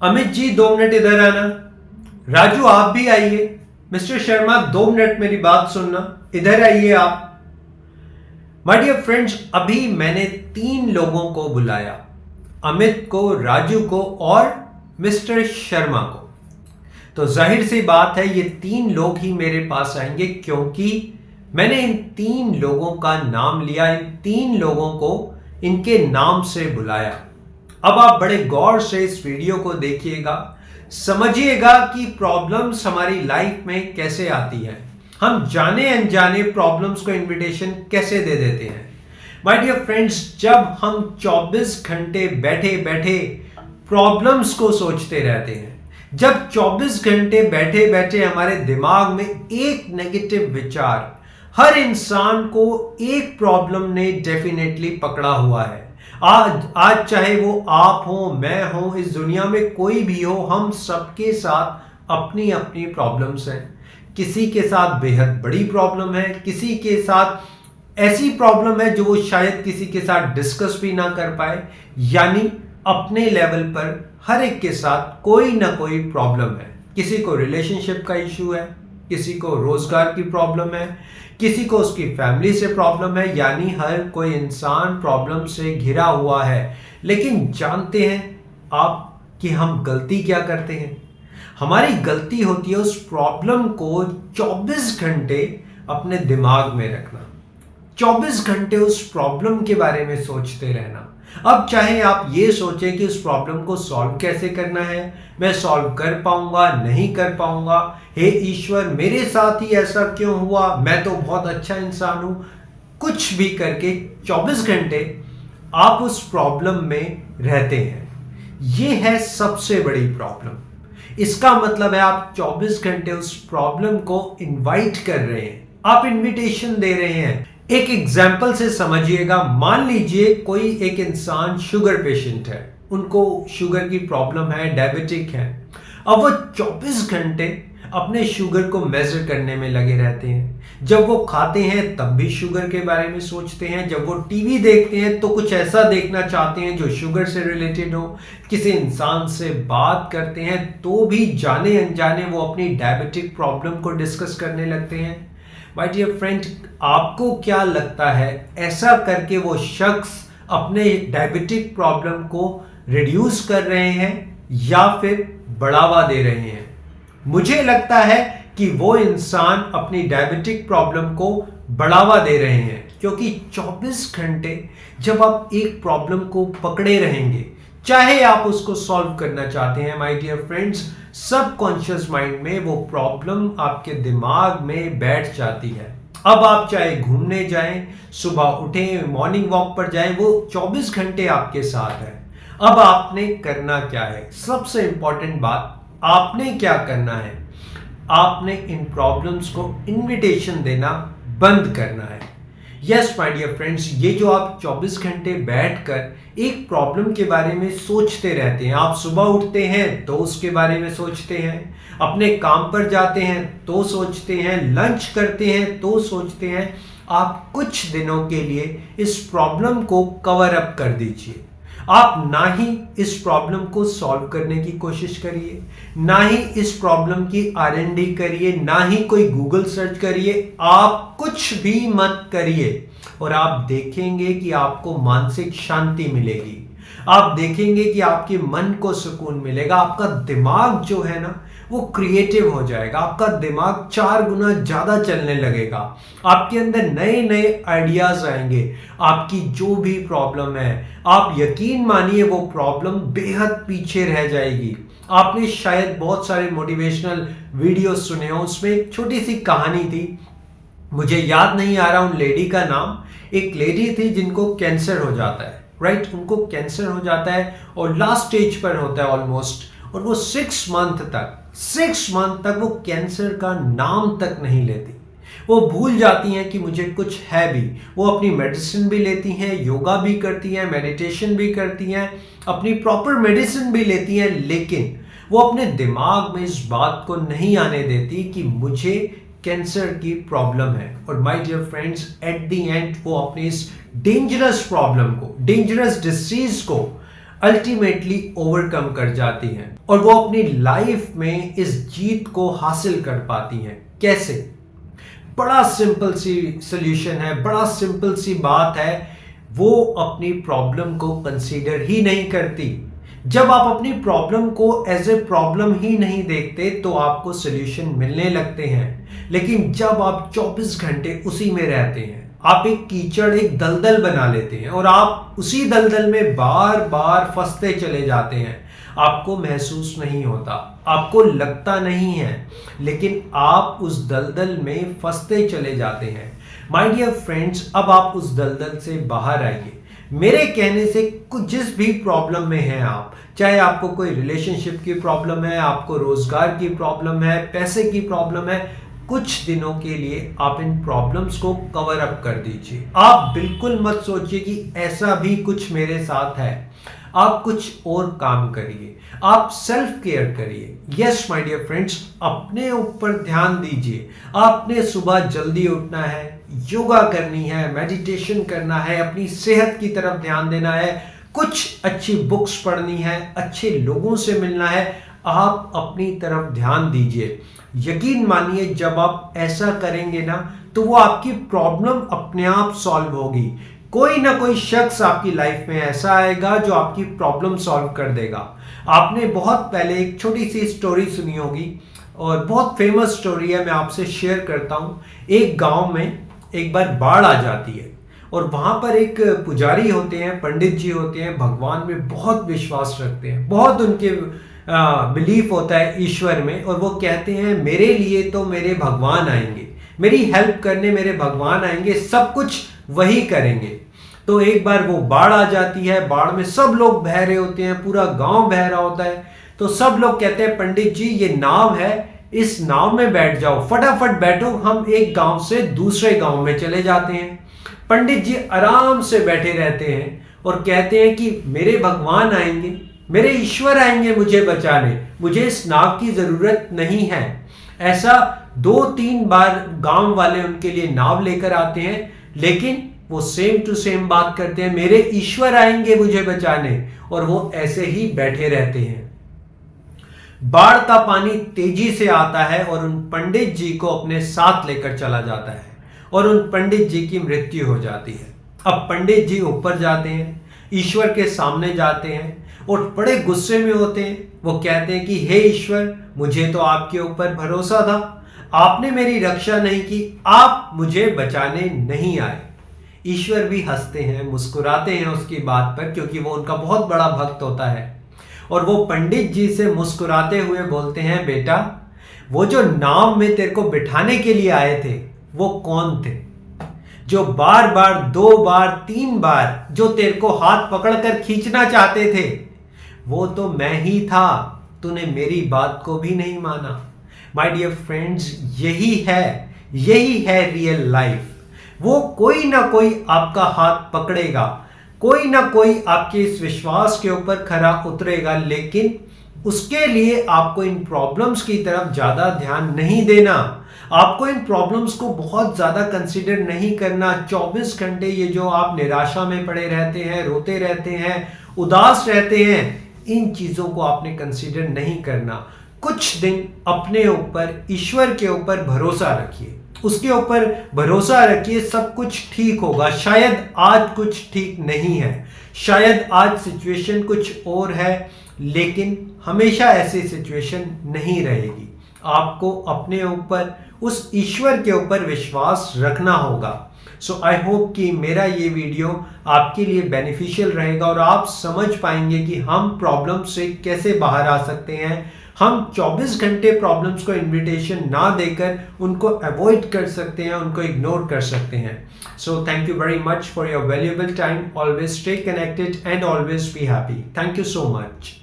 Amit ji 2 minute इधर आना। राजू आप भी आइए। मिस्टर शर्मा 2 मिनट मेरी बात सुनना, इधर आइए आप। माय डियर फ्रेंड्स, अभी मैंने 3 लोगों को बुलाया, अमित को, राजू को और मिस्टर शर्मा को। तो जाहिर सी बात है ये 3 लोग ही मेरे पास आएंगे, क्योंकि मैंने इन 3 लोगों का नाम लिया, इन 3 लोगों को इनके नाम से बुलाया। अब आप बड़े गौर से इस वीडियो को देखिएगा, समझिएगा कि प्रॉब्लम्स हमारी लाइफ में कैसे आती है। हम जाने अनजाने प्रॉब्लम्स को इनविटेशन कैसे दे देते हैं। माय डियर फ्रेंड्स, जब हम 24 घंटे बैठे बैठे प्रॉब्लम्स को सोचते रहते हैं, जब 24 घंटे बैठे बैठे हमारे दिमाग में एक नेगेटिव विचार, हर इंसान को एक प्रॉब्लम ने डेफिनेटली पकड़ा हुआ है। आज चाहे वो आप हो, मैं हो, इस दुनिया में कोई भी हो, हम सबके साथ अपनी अपनी प्रॉब्लम्स हैं। किसी के साथ बेहद बड़ी प्रॉब्लम है, किसी के साथ ऐसी प्रॉब्लम है जो वो शायद किसी के साथ डिस्कस भी ना कर पाए। यानी अपने लेवल पर हर एक के साथ कोई ना कोई प्रॉब्लम है। किसी को रिलेशनशिप का इशू है, किसी को रोजगार की प्रॉब्लम है, किसी को उसकी फैमिली से प्रॉब्लम है। यानी हर कोई इंसान प्रॉब्लम से घिरा हुआ है। लेकिन जानते हैं आप कि हम गलती क्या करते हैं? हमारी गलती होती है उस प्रॉब्लम को 24 घंटे अपने दिमाग में रखना, 24 घंटे उस प्रॉब्लम के बारे में सोचते रहना। अब चाहे आप ये सोचें कि उस प्रॉब्लम को सॉल्व कैसे करना है, मैं सॉल्व कर पाऊंगा, नहीं कर पाऊंगा, हे ईश्वर मेरे साथ ही ऐसा क्यों हुआ, मैं तो बहुत अच्छा इंसान हूं। कुछ भी करके 24 घंटे आप उस प्रॉब्लम में रहते हैं। ये है सबसे बड़ी प्रॉब्लम। इसका मतलब है आप 24 घंटे उस प्रॉब्लम को इनवाइट कर रहे हैं, आप इनविटेशन दे रहे हैं। एक एग्जाम्पल से समझिएगा। मान लीजिए कोई एक इंसान शुगर पेशेंट है, उनको शुगर की प्रॉब्लम है, डायबिटिक है। अब वो 24 घंटे अपने शुगर को मेजर करने में लगे रहते हैं। जब वो खाते हैं तब भी शुगर के बारे में सोचते हैं, जब वो टीवी देखते हैं तो कुछ ऐसा देखना चाहते हैं जो शुगर से रिलेटेड हो, किसी इंसान से बात करते हैं तो भी जाने अनजाने वो अपनी डायबिटिक प्रॉब्लम को डिस्कस करने लगते हैं। माय डियर फ्रेंड, आपको क्या लगता है ऐसा करके वो शख्स अपने डायबिटिक प्रॉब्लम को रिड्यूस कर रहे हैं या फिर बढ़ावा दे रहे हैं? मुझे लगता है कि वो इंसान अपनी डायबिटिक प्रॉब्लम को बढ़ावा दे रहे हैं, क्योंकि 24 घंटे जब आप एक प्रॉब्लम को पकड़े रहेंगे, चाहे आप उसको सॉल्व करना चाहते हैं, my dear friends, subconscious mind में वो प्रॉब्लम आपके दिमाग में बैठ जाती है। अब आप चाहे घूमने जाएं, सुबह उठें, मॉर्निंग वॉक पर जाएं, वो 24 घंटे आपके साथ है। अब आपने करना क्या है? सबसे इंपॉर्टेंट बात, आपने क्या करना है? आपने इन प्रॉब्लम्स को इनविटेशन देना बंद करना है। यस माय डियर फ्रेंड्स, ये जो आप 24 घंटे बैठकर एक प्रॉब्लम के बारे में सोचते रहते हैं, आप सुबह उठते हैं तो उसके बारे में सोचते हैं, अपने काम पर जाते हैं तो सोचते हैं, लंच करते हैं तो सोचते हैं, आप कुछ दिनों के लिए इस प्रॉब्लम को कवर अप कर दीजिए। आप ना ही इस प्रॉब्लम को सॉल्व करने की कोशिश करिए, ना ही इस प्रॉब्लम की R&D करिए, ना ही कोई गूगल सर्च करिए, आप कुछ भी मत करिए और आप देखेंगे कि आपको मानसिक शांति मिलेगी। आप देखेंगे कि आपके मन को सुकून मिलेगा, आपका दिमाग जो है ना वो क्रिएटिव हो जाएगा, आपका दिमाग 4 गुना ज्यादा चलने लगेगा, आपके अंदर नए नए आइडियाज आएंगे। आपकी जो भी प्रॉब्लम है, आप यकीन मानिए वो प्रॉब्लम बेहद पीछे रह जाएगी। आपने शायद बहुत सारे मोटिवेशनल वीडियो सुने हो, उसमें एक छोटी सी कहानी थी, मुझे याद नहीं आ रहा उन लेडी का नाम। एक लेडी थी जिनको कैंसर हो जाता है, राइट, उनको कैंसर हो जाता है और लास्ट स्टेज पर होता है ऑलमोस्ट, और वो 6 मंथ तक वो कैंसर का नाम तक नहीं लेती। वो भूल जाती हैं कि मुझे कुछ है भी। वो अपनी मेडिसिन भी लेती हैं, योगा भी करती हैं, मेडिटेशन भी करती हैं, अपनी प्रॉपर मेडिसिन भी लेती हैं, लेकिन वो अपने दिमाग में इस बात को नहीं आने देती कि मुझे कैंसर की प्रॉब्लम है। और my dear friends, at the end वो अपनी इस डेंजरस प्रॉब्लम को, डेंजरस डिसीज को अल्टीमेटली ओवरकम कर जाती हैं और वो अपनी लाइफ में इस जीत को हासिल कर पाती हैं। कैसे? बड़ा सिंपल सी सॉल्यूशन है, बड़ा सिंपल सी बात है। वो अपनी प्रॉब्लम को कंसीडर ही नहीं करती। जब आप अपनी प्रॉब्लम को एज ए प्रॉब्लम ही नहीं देखते तो आपको सॉल्यूशन मिलने लगते हैं। लेकिन जब आप 24 घंटे उसी में रहते हैं, आप एक कीचड़, एक दलदल बना लेते हैं और आप उसी दलदल में बार बार फंसते चले जाते हैं। आपको महसूस नहीं होता, आपको लगता नहीं है, लेकिन आप उस दलदल में फंसते चले जाते हैं। माय डियर फ्रेंड्स, अब आप उस दलदल से बाहर आइए। मेरे कहने से कुछ जिस भी प्रॉब्लम में हैं आप, चाहे आपको कोई रिलेशनशिप की प्रॉब्लम है, आपको रोजगार की प्रॉब्लम है, पैसे की प्रॉब्लम है, कुछ दिनों के लिए आप इन प्रॉब्लम्स को कवर अप कर दीजिए। आप बिल्कुल मत सोचिए कि ऐसा भी कुछ मेरे साथ है। आप कुछ और काम करिए, आप सेल्फ केयर करिए। यस माय डियर फ्रेंड्स, अपने ऊपर ध्यान दीजिए। आपने सुबह जल्दी उठना है, योगा करनी है, मेडिटेशन करना है, अपनी सेहत की तरफ ध्यान देना है, कुछ अच्छी बुक्स पढ़नी है, अच्छे लोगों से मिलना है। आप अपनी तरफ ध्यान दीजिए। यकीन मानिए, जब आप ऐसा करेंगे ना तो वो आपकी प्रॉब्लम अपने आप सॉल्व होगी। कोई ना कोई शख्स आपकी लाइफ में ऐसा आएगा जो आपकी प्रॉब्लम सॉल्व कर देगा। आपने बहुत पहले एक छोटी सी स्टोरी सुनी होगी और बहुत फेमस स्टोरी है, मैं आपसे शेयर करता हूँ। एक गांव में एक बार बाढ़ आ जाती है और वहां पर एक पुजारी होते हैं, पंडित जी होते हैं, भगवान में बहुत विश्वास रखते हैं, बहुत उनके बिलीफ होता है ईश्वर में, और वो कहते हैं मेरे लिए तो मेरे भगवान आएंगे, मेरी हेल्प करने मेरे भगवान आएंगे, सब कुछ वही करेंगे। तो एक बार वो बाढ़ आ जाती है, बाढ़ में सब लोग बह रहे होते हैं, पूरा गांव बह रहा होता है। तो सब लोग कहते हैं पंडित जी ये नाव है, इस नाव में बैठ जाओ, फटाफट बैठो, हम एक गांव से दूसरे गांव में चले जाते हैं। पंडित जी आराम से बैठे रहते हैं और कहते हैं कि मेरे भगवान आएंगे, मेरे ईश्वर आएंगे मुझे बचाने, मुझे इस नाव की जरूरत नहीं है। ऐसा 2-3 बार गांव वाले उनके लिए नाव लेकर आते हैं, लेकिन वो सेम टू सेम बात करते हैं, मेरे ईश्वर आएंगे मुझे बचाने, और वो ऐसे ही बैठे रहते हैं। बाढ़ का पानी तेजी से आता है और उन पंडित जी को अपने साथ लेकर चला जाता है और उन पंडित जी की मृत्यु हो जाती है। अब पंडित जी ऊपर जाते हैं, ईश्वर के सामने जाते हैं और बड़े गुस्से में होते हैं। वो कहते हैं कि हे ईश्वर, मुझे तो आपके ऊपर भरोसा था, आपने मेरी रक्षा नहीं की, आप मुझे बचाने नहीं आए। ईश्वर भी हंसते हैं, मुस्कुराते हैं उसकी बात पर, क्योंकि वो उनका बहुत बड़ा भक्त होता है। और वो पंडित जी से मुस्कुराते हुए बोलते हैं, बेटा वो जो नाव में तेरे को बिठाने के लिए आए थे वो कौन थे? जो बार बार 2 बार 3 बार जो तेरे को हाथ पकड़कर खींचना चाहते थे, वो तो मैं ही था, तूने मेरी बात को भी नहीं माना। माय डियर फ्रेंड्स, यही है रियल लाइफ। वो कोई ना कोई आपका हाथ पकड़ेगा, कोई ना कोई आपके इस विश्वास के ऊपर खरा उतरेगा, लेकिन उसके लिए आपको इन प्रॉब्लम्स की तरफ ज्यादा ध्यान नहीं देना। आपको इन प्रॉब्लम्स को बहुत ज्यादा कंसीडर नहीं करना। 24 घंटे ये जो आप निराशा में पड़े रहते हैं, रोते रहते हैं, उदास रहते हैं, इन चीजों को आपने कंसीडर नहीं करना। कुछ दिन अपने ऊपर, ईश्वर के ऊपर भरोसा रखिए, उसके ऊपर भरोसा रखिए, सब कुछ ठीक होगा। शायद आज कुछ ठीक नहीं है, शायद आज सिचुएशन कुछ और है, लेकिन हमेशा ऐसी सिचुएशन नहीं रहेगी। आपको अपने ऊपर, उस ईश्वर के ऊपर विश्वास रखना होगा। सो आई होप कि मेरा ये वीडियो आपके लिए बेनिफिशियल रहेगा और आप समझ पाएंगे कि हम प्रॉब्लम से कैसे बाहर आ सकते हैं। हम 24 घंटे प्रॉब्लम्स को इन्विटेशन ना देकर उनको अवॉइड कर सकते हैं, उनको इग्नोर कर सकते हैं। So thank you very much for your valuable time. Always stay connected and always be happy. Thank you so much.